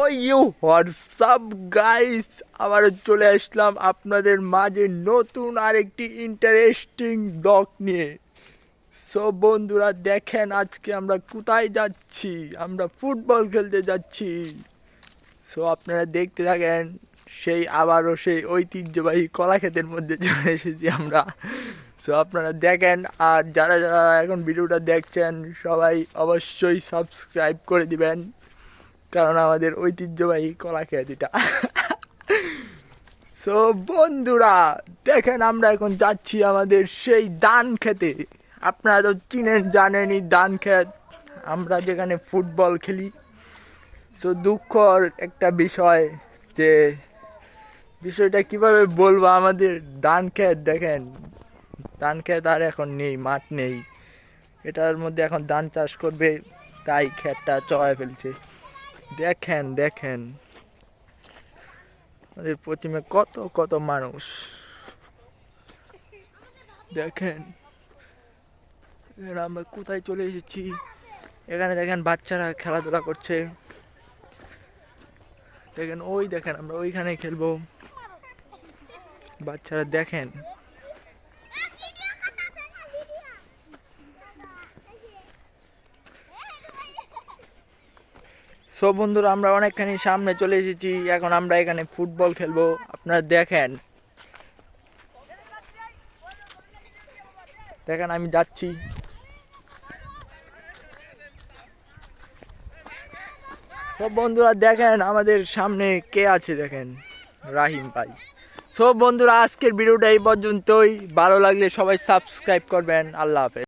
O you WhatsApp guys, আবারও চলে আসলাম আপনাদের মাঝে নতুন আরেকটি ইন্টারেস্টিং ব্লগ নিয়ে। সো বন্ধুরা দেখেন আজকে আমরা কোথায় যাচ্ছি। আমরা ফুটবল খেলতে যাচ্ছি। সো আপনারা দেখতে থাকেন। আবারও সেই ঐতিহ্যবাহী কলাক্ষেতের মধ্যে চলে এসেছি আমরা। সো আপনারা দেখেন, আর যারা যারা এখন ভিডিওটা দেখছেন সবাই অবশ্যই সাবস্ক্রাইব করে দিবেন, কারণ আমাদের ঐতিহ্যবাহী কলাক্ষেত এটা। সো বন্ধুরা দেখেন, আমরা এখন যাচ্ছি আমাদের সেই ধান খেতে। আপনারা তো চিনেন, জানেনই ধান ক্ষেত, আমরা যেখানে ফুটবল খেলি। সো দুঃখর একটা বিষয় যে বিষয়টা কিভাবে বলবো, আমাদের ধান ক্ষেত দেখেন, ধান ক্ষেত আর এখন নেই, মাঠ নেই। এটার মধ্যে এখন ধান চাষ করবে, তাই ক্ষেতটা চড়ায় ফেলছে। দেখেন দেখেন আমাদের প্রতিমে কত কত মানুষ। দেখেন আমরা কোথায় চলে এসেছি। এখানে দেখেন বাচ্চারা খেলাধুলা করছে। দেখেন ওই দেখেন, আমরা ওইখানে খেলবো। বাচ্চারা দেখেন। সো বন্ধুরা আমরা অনেকখানি সামনে চলে এসেছি। এখন আমরা এখানে ফুটবল খেলবো। আপনারা দেখেন দেখেন আমি যাচ্ছি। সো বন্ধুরা দেখেন আমাদের সামনে কে আছে, দেখেন রাহিম ভাই। সো বন্ধুরা আজকের ভিডিওটা এই পর্যন্তই। ভালো লাগলে সবাই সাবস্ক্রাইব করবেন। আল্লাহ হাফেজ।